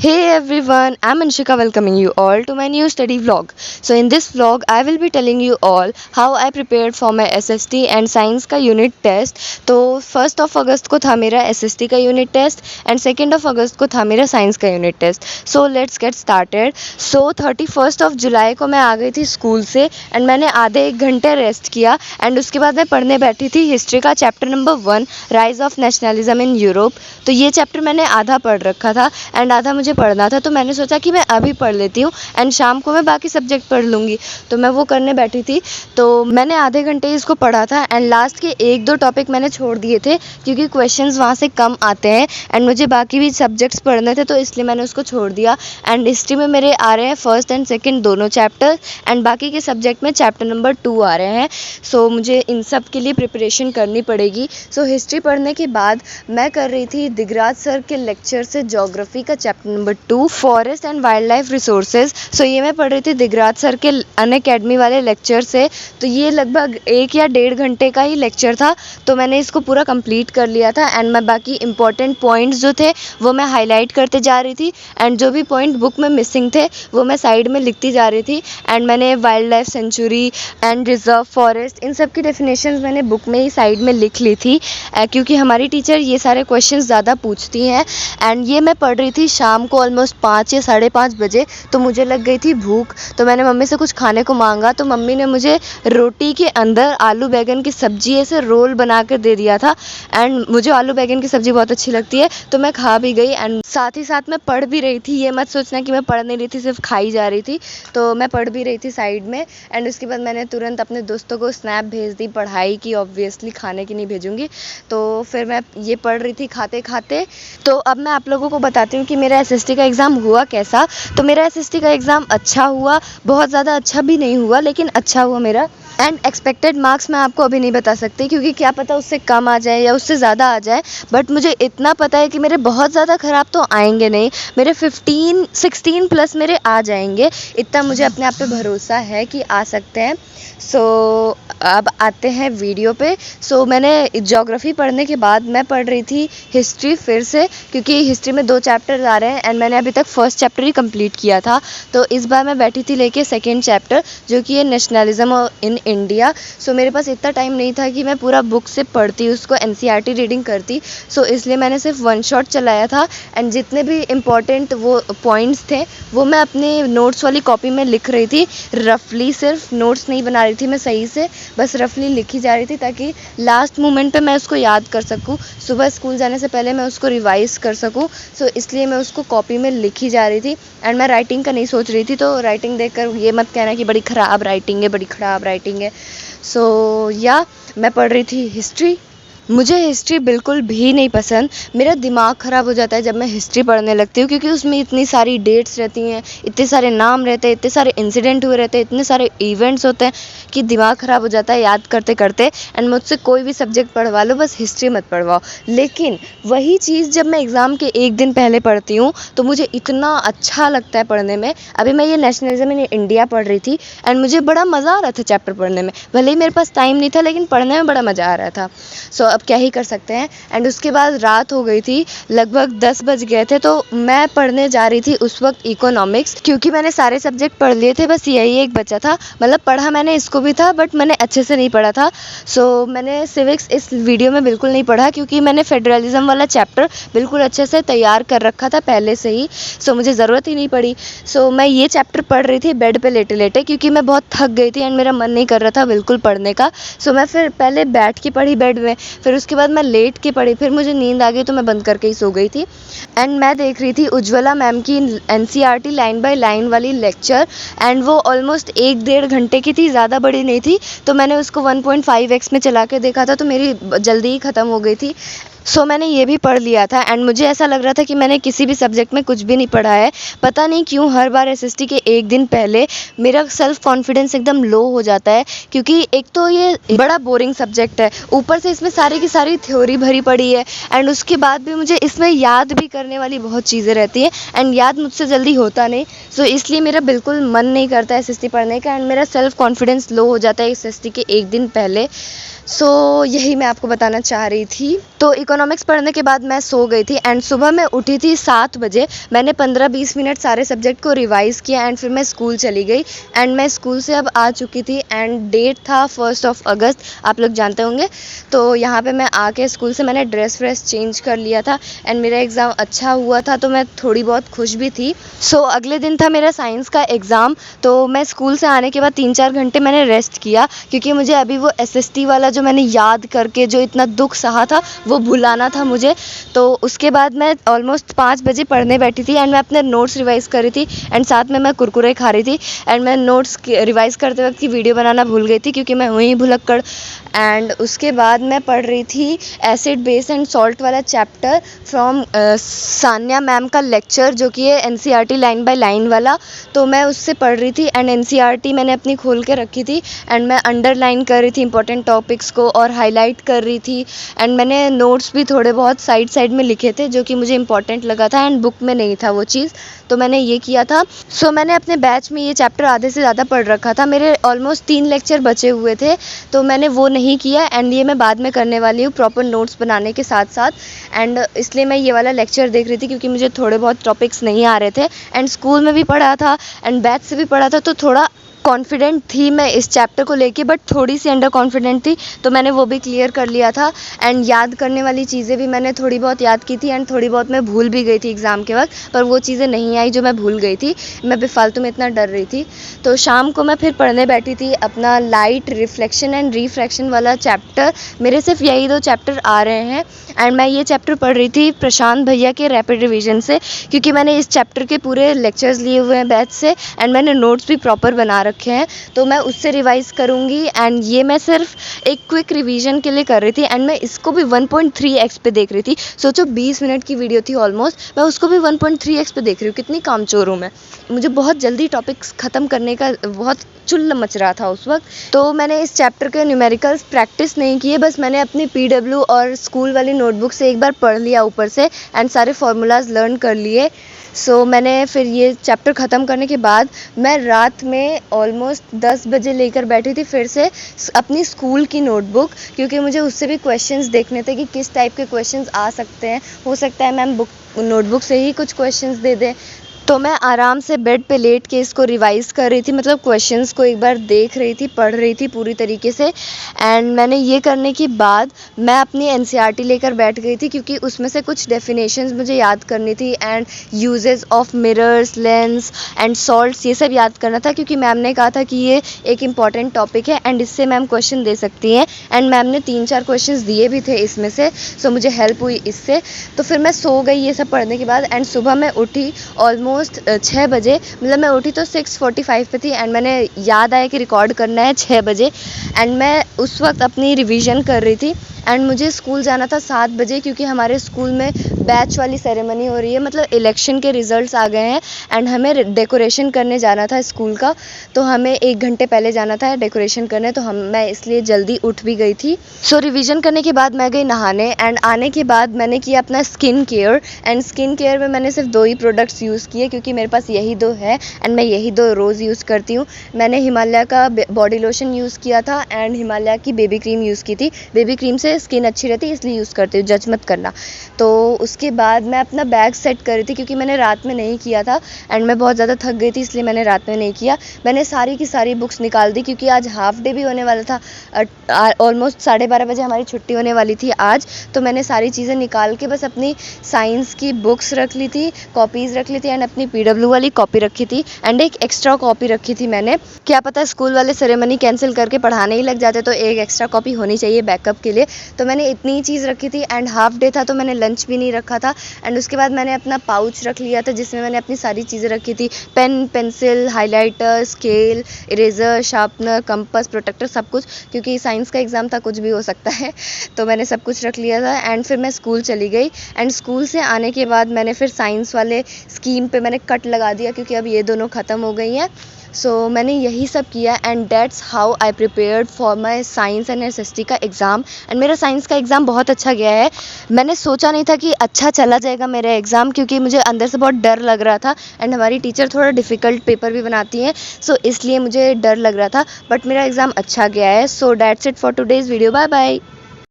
Hey everyone, I'm Anshika welcoming you all to my new study vlog. So in this vlog, I will be telling you all how I prepared for my SST and science का unit test. तो 1st of अगस्त को था मेरा SST का unit test and 2nd of अगस्त को था मेरा science का unit test. So let's get started. So 31st of July को मैं आ गई थी स्कूल से and मैंने आधे एक घंटे रेस्ट किया and उसके बाद मैं पढ़ने बैठी थी हिस्ट्री का chapter number 1 rise of nationalism in Europe. तो ये चैप्टर मैंने आधा पढ़ रखा था एंड आधा मुझे पढ़ना था, तो मैंने सोचा कि मैं अभी पढ़ लेती हूँ एंड शाम को मैं बाकी सब्जेक्ट पढ़ लूँगी. तो मैं वो करने बैठी थी. तो मैंने आधे घंटे इसको पढ़ा था एंड लास्ट के 1-2 टॉपिक मैंने छोड़ दिए थे क्योंकि क्वेश्चंस वहाँ से कम आते हैं एंड मुझे बाकी भी सब्जेक्ट्स पढ़ने थे, तो इसलिए मैंने उसको छोड़ दिया. एंड हिस्ट्री में मेरे आ रहे हैं 1st एंड 2nd दोनों चैप्टर एंड बाकी के सब्जेक्ट में चैप्टर नंबर 2 आ रहे हैं. सो मुझे इन सब के लिए प्रिपरेशन करनी पड़ेगी. सो हिस्ट्री पढ़ने के बाद मैं कर रही थी दिगराज सर के लेक्चर से ज्योग्राफी का chapter number 2 forest and wildlife resources. So ये मैं पढ़ रही थी दिगराज सर के अनअकैडमी वाले लेक्चर से. तो ये लगभग 1 या 1.5 घंटे का ही लेक्चर था, तो मैंने इसको पूरा कंप्लीट कर लिया था एंड मैं बाकी इंपॉर्टेंट पॉइंट्स जो थे वो मैं हाईलाइट करते जा रही थी एंड जो भी पॉइंट बुक में मिसिंग थे वो मैं साइड में लिखती जा रही थी. एंड मैंने wild life sanctuary and reserve forest इन सब की डेफिनेशंस मैंने बुक में ही साइड में लिख ली थी क्योंकि हमारी टीचर ये सारे क्वेश्चंस ज़्यादा पूछती हैं. एंड ये मैं पढ़ रही थी शाम को ऑलमोस्ट 5 या 5:30 बजे. तो मुझे लग गई थी भूख, तो मैंने मम्मी से कुछ खाने को मांगा, तो मम्मी ने मुझे रोटी के अंदर आलू बैंगन की सब्जी ऐसे रोल बना कर दे दिया था एंड मुझे आलू बैंगन की सब्जी बहुत अच्छी लगती है, तो मैं खा भी गई एंड साथ ही साथ मैं पढ़ भी रही थी. ये मत सोचना कि मैं पढ़ नहीं रही थी, सिर्फ खाई जा रही थी. तो मैं पढ़ भी रही थी साइड में एंड उसके बाद मैंने तुरंत अपने दोस्तों को स्नैप भेज दी पढ़ाई की, ऑब्वियसली खाने की नहीं भेजूंगी. तो फिर मैं ये पढ़ रही थी खाते खाते. तो अब मैं आप लोगों को बताती हूँ कि मेरा SST का एग्ज़ाम हुआ कैसा. तो मेरा SST का एग्ज़ाम अच्छा हुआ, बहुत ज़्यादा अच्छा भी नहीं हुआ लेकिन अच्छा हुआ मेरा. एंड एक्सपेक्टेड मार्क्स मैं आपको अभी नहीं बता सकती क्योंकि क्या पता उससे कम आ जाए या उससे ज़्यादा आ जाए, बट मुझे इतना पता है कि मेरे बहुत ज़्यादा ख़राब तो आएंगे नहीं, मेरे 15-16 प्लस मेरे आ जाएंगे. इतना मुझे अपने आप पे भरोसा है कि आ सकते हैं. सो अब आते हैं वीडियो पे. सो मैंने ज्योग्राफी पढ़ने के बाद मैं पढ़ रही थी हिस्ट्री फिर से क्योंकि हिस्ट्री में 2 चैप्टर आ रहे हैं एंड मैंने अभी तक फर्स्ट चैप्टर ही कंप्लीट किया था. तो इस बार मैं बैठी थी लेके 2nd चैप्टर जो कि है नेशनलिज्म इन इंडिया. सो मेरे पास इतना टाइम नहीं था कि मैं पूरा बुक से पढ़ती, उसको NCERT रीडिंग करती. सो इसलिए मैंने सिर्फ 1 शॉट चलाया था एंड जितने भी इम्पॉर्टेंट वो पॉइंट्स थे वो मैं अपने नोट्स वाली कॉपी में लिख रही थी रफली. सिर्फ नोट्स नहीं बना रही थी मैं सही से, बस रफली लिखी जा रही थी ताकि लास्ट मोमेंट पे मैं उसको याद कर सकूं, सुबह स्कूल जाने से पहले मैं उसको रिवाइज़ कर सकूं. सो इसलिए मैं उसको कॉपी में लिखी जा रही थी एंड मैं राइटिंग का नहीं सोच रही थी. तो राइटिंग देखकर ये मत कहना कि बड़ी ख़राब राइटिंग है, बड़ी ख़राब राइटिंग है. सो या मैं पढ़ रही थी हिस्ट्री. मुझे हिस्ट्री बिल्कुल भी नहीं पसंद. मेरा दिमाग ख़राब हो जाता है जब मैं हिस्ट्री पढ़ने लगती हूँ क्योंकि उसमें इतनी सारी डेट्स रहती हैं, इतने सारे नाम रहते हैं, इतने सारे इंसिडेंट हुए रहते हैं, इतने सारे इवेंट्स होते हैं कि दिमाग ख़राब हो जाता है याद करते करते. एंड मुझसे कोई भी सब्जेक्ट पढ़वा लो, बस हिस्ट्री मत पढ़वाओ. लेकिन वही चीज़ जब मैं एग्ज़ाम के 1 दिन पहले पढ़ती हूँ तो मुझे इतना अच्छा लगता है पढ़ने में. अभी मैं ये नेशनलिज्म इन इंडिया पढ़ रही थी एंड मुझे बड़ा मज़ा आ रहा था चैप्टर पढ़ने में. भले ही मेरे पास टाइम नहीं था लेकिन पढ़ने में बड़ा मज़ा आ रहा था. सो अब क्या ही कर सकते हैं. एंड उसके बाद रात हो गई थी, लगभग 10 बज गए थे, तो मैं पढ़ने जा रही थी उस वक्त इकोनॉमिक्स क्योंकि मैंने सारे सब्जेक्ट पढ़ लिए थे, बस यही एक बचा था. मतलब पढ़ा मैंने इसको भी था बट मैंने अच्छे से नहीं पढ़ा था. सो मैंने सिविक्स इस वीडियो में बिल्कुल नहीं पढ़ा क्योंकि मैंने फेडरलिज्म वाला चैप्टर बिल्कुल अच्छे से तैयार कर रखा था पहले से ही. सो मुझे ज़रूरत ही नहीं पड़ी. सो मैं ये चैप्टर पढ़ रही थी बेड पे लेटे लेटे क्योंकि मैं बहुत थक गई थी एंड मेरा मन नहीं कर रहा था बिल्कुल पढ़ने का. सो मैं फिर पहले बैठ के पढ़ी बेड में, फिर उसके बाद मैं लेट के पढ़ी, फिर मुझे नींद आ गई तो मैं बंद करके ही सो गई थी. एंड मैं देख रही थी उज्ज्वला मैम की NCERT लाइन बाय लाइन वाली लेक्चर एंड वो ऑलमोस्ट 1-1.5 घंटे की थी, ज़्यादा बड़ी नहीं थी. तो मैंने उसको 1.5x में चला के देखा था तो मेरी जल्दी ही ख़त्म हो गई थी. सो मैंने ये भी पढ़ लिया था एंड मुझे ऐसा लग रहा था कि मैंने किसी भी सब्जेक्ट में कुछ भी नहीं पढ़ा है. पता नहीं क्यों हर बार SST के 1 दिन पहले मेरा सेल्फ कॉन्फिडेंस एकदम लो हो जाता है क्योंकि एक तो ये बड़ा बोरिंग सब्जेक्ट है, ऊपर से इसमें सारी की सारी थ्योरी भरी पड़ी है एंड उसके बाद भी मुझे इसमें याद भी करने वाली बहुत चीज़ें रहती हैं एंड याद मुझसे जल्दी होता नहीं. सो इसलिए मेरा बिल्कुल मन नहीं करता SST पढ़ने का एंड मेरा सेल्फ कॉन्फिडेंस लो हो जाता है SST के 1 दिन पहले. सो यही मैं आपको बताना चाह रही थी। तो इकोनॉमिक्स पढ़ने के बाद मैं सो गई थी एंड सुबह मैं उठी थी 7 बजे। मैंने 15-20 मिनट सारे सब्जेक्ट को रिवाइज़ किया एंड फिर मैं स्कूल चली गई एंड मैं स्कूल से अब आ चुकी थी एंड डेट था 1 अगस्त, आप लोग जानते होंगे। तो यहाँ पे मैं आके स्कूल से मैंने ड्रेस व्रेस चेंज कर लिया था एंड मेरा एग्ज़ाम अच्छा हुआ था, तो मैं थोड़ी बहुत खुश भी थी। सो अगले दिन था मेरा साइंस का एग्ज़ाम। तो मैं स्कूल से आने के बाद 3-4 घंटे मैंने रेस्ट किया, क्योंकि मुझे अभी वो एसएसटी वाला जो मैंने याद करके जो इतना दुख सहा था वो भुलाना था मुझे। तो उसके बाद मैं ऑलमोस्ट 5 बजे पढ़ने बैठी थी एंड मैं अपने नोट्स रिवाइज़ कर रही थी एंड साथ में मैं कुरकुरे खा रही थी एंड मैं नोट्स रिवाइज़ करते वक्त की वीडियो बनाना भूल गई थी, क्योंकि मैं हुई भुलक्कड़। एंड उसके बाद मैं पढ़ रही थी एसिड बेस एंड सॉल्ट वाला चैप्टर फ्रॉम सान्या मैम का लेक्चर, जो कि है एनसीईआरटी लाइन बाय लाइन वाला। तो मैं उससे पढ़ रही थी एंड एनसीईआरटी मैंने अपनी खोल के रखी थी एंड मैं अंडरलाइन कर रही थी इंपॉर्टेंट टॉपिक्स को और हाईलाइट कर रही थी एंड मैंने नोट्स भी थोड़े बहुत साइड साइड में लिखे थे जो कि मुझे इंपॉर्टेंट लगा था एंड बुक में नहीं था वो चीज़, तो मैंने ये किया था। सो मैंने अपने बैच में ये चैप्टर आधे से ज़्यादा पढ़ रखा था। मेरे ऑलमोस्ट 3 लेक्चर बचे हुए थे, तो मैंने वो नहीं किया एंड ये मैं बाद में करने वाली हूँ प्रॉपर नोट्स बनाने के साथ साथ। एंड इसलिए मैं ये वाला लेक्चर देख रही थी, क्योंकि मुझे थोड़े बहुत टॉपिक्स नहीं आ रहे थे एंड स्कूल में भी पढ़ा था एंड बैच से भी पढ़ा था, तो थोड़ा कॉन्फिडेंट थी मैं इस चैप्टर को लेके, बट थोड़ी सी अंडर कॉन्फिडेंट थी। तो मैंने वो भी क्लियर कर लिया था एंड याद करने वाली चीज़ें भी मैंने थोड़ी बहुत याद की थी एंड थोड़ी बहुत मैं भूल भी गई थी एग्ज़ाम के वक्त, पर वो चीज़ें नहीं आई जो मैं भूल गई थी। मैं बेफालतू में इतना डर रही थी। तो शाम को मैं फिर पढ़ने बैठी थी अपना लाइट रिफ्लेक्शन एंड रिफ्रैक्शन वाला चैप्टर। मेरे सिर्फ यही 2 चैप्टर आ रहे हैं एंड मैं ये चैप्टर पढ़ रही थी प्रशांत भैया के रैपिड रिवीजन से, क्योंकि मैंने इस चैप्टर के पूरे लेक्चर्स लिए हुए हैं बैच से एंड मैंने नोट्स भी प्रॉपर बना रखे हैं, तो मैं उससे रिवाइज़ करूँगी। एंड ये मैं सिर्फ एक क्विक रिवीजन के लिए कर रही थी एंड मैं इसको भी 1.3x पे देख रही थी। सोचो 20 मिनट की वीडियो थी ऑलमोस्ट, मैं उसको भी 1.3x पे देख रही हूँ। कितनी कामचोर हूँ मैं। मुझे बहुत जल्दी टॉपिक्स ख़त्म करने का बहुत चुल्ल मच रहा था उस वक्त। तो मैंने इस चैप्टर के न्यूमेरिकल्स प्रैक्टिस नहीं किए, बस मैंने अपनी पीडब्ल्यू और स्कूल वाली नोटबुक से एक बार पढ़ लिया ऊपर से एंड सारे फार्मूलाज लर्न कर लिए। सो मैंने फिर ये चैप्टर ख़त्म करने के बाद मैं रात में ऑलमोस्ट 10 बजे लेकर बैठी थी फिर से अपनी स्कूल की नोटबुक, क्योंकि मुझे उससे भी क्वेश्चंस देखने थे कि किस टाइप के क्वेश्चंस आ सकते हैं। हो सकता है मैम नोटबुक से ही कुछ क्वेश्चंस दे दें। तो मैं आराम से बेड पे लेट के इसको रिवाइज़ कर रही थी, मतलब क्वेश्चंस को एक बार देख रही थी, पढ़ रही थी पूरी तरीके से। एंड मैंने ये करने के बाद मैं अपनी एनसीईआरटी लेकर बैठ गई थी, क्योंकि उसमें से कुछ डेफिनेशंस मुझे याद करनी थी and uses of mirrors, lens and salts, ये सब याद करना था, क्योंकि मैम ने कहा था कि ये एक इम्पॉर्टेंट टॉपिक है एंड इससे मैम क्वेश्चन दे सकती हैं। एंड मैम ने 3-4 क्वेश्चंस दिए भी थे इसमें से, सो मुझे हेल्प हुई इससे। तो फिर मैं सो गई ये सब पढ़ने के बाद एंड सुबह मैं उठी ऑलमोस्ट 6 बजे, मतलब मैं उठी तो 6:45 पे थी एंड मैंने याद आया कि रिकॉर्ड करना है 6 बजे एंड मैं उस वक्त अपनी रिवीजन कर रही थी। एंड मुझे स्कूल जाना था 7 बजे, क्योंकि हमारे स्कूल में बैच वाली सेरेमनी हो रही है, मतलब इलेक्शन के रिज़ल्ट्स आ गए हैं एंड हमें डेकोरेशन करने जाना था स्कूल का। तो हमें 1 घंटे पहले जाना था डेकोरेशन करने, तो मैं इसलिए जल्दी उठ भी गई थी। सो रिवीजन करने के बाद मैं गई नहाने एंड आने के बाद मैंने किया अपना skin care. And skin care में मैंने सिर्फ 2 ही प्रोडक्ट्स यूज़ किए, क्योंकि मेरे पास यही 2 है एंड मैं यही 2 रोज़ यूज़ करती हूँ। मैंने हिमालय का बॉडी लोशन यूज़ किया था एंड हिमालय की बेबी क्रीम यूज़ की थी। बेबी क्रीम से स्किन अच्छी रहती है इसलिए यूज़ करती हूँ, जज मत करना। तो उसके बाद मैं अपना बैग सेट कर रही थी, क्योंकि मैंने रात में नहीं किया था एंड मैं बहुत ज़्यादा थक गई थी, इसलिए मैंने रात में नहीं किया। मैंने सारी की सारी बुक्स निकाल दी, क्योंकि आज हाफ डे भी होने वाला था। ऑलमोस्ट 12:30 बजे हमारी छुट्टी होने वाली थी आज। तो मैंने सारी चीज़ें निकाल के बस अपनी साइंस की बुक्स रख ली थी, कॉपीज़ रख ली थी एंड अपनी पीडब्ल्यू वाली कॉपी रखी थी एंड एक एक्स्ट्रा कॉपी रखी थी मैंने। क्या पता स्कूल वाले सेरेमनी कैंसिल करके पढ़ाने ही लग जाते, तो एक एक्स्ट्रा कॉपी होनी चाहिए बैकअप के लिए। तो मैंने इतनी ही चीज़ रखी थी एंड हाफ डे था, तो मैंने लंच भी नहीं रखा था। एंड उसके बाद मैंने अपना पाउच रख लिया था, जिसमें मैंने अपनी सारी चीज़ें रखी थी, pen, pencil, highlighter, scale, eraser, sharpener, compass, protractor, सब कुछ, क्योंकि साइंस का एग्ज़ाम था, कुछ भी हो सकता है। तो मैंने सब कुछ रख लिया था एंड फिर मैं स्कूल चली गई एंड स्कूल से आने के बाद मैंने फिर साइंस वाले स्कीम पे मैंने कट लगा दिया क्योंकि अब ये दोनों ख़त्म हो गई हैं। सो मैंने यही सब किया and that's how I prepared for my science and SST का एग्ज़ाम। एंड मेरा साइंस का एग्ज़ाम बहुत अच्छा गया है। मैंने सोचा नहीं था कि अच्छा चला जाएगा मेरा एग्ज़ाम, क्योंकि मुझे अंदर से बहुत डर लग रहा था एंड हमारी टीचर थोड़ा डिफ़िकल्ट पेपर भी बनाती हैं, सो इसलिए मुझे डर लग रहा था, बट मेरा एग्ज़ाम अच्छा गया है। So that's it for today's video. Bye bye.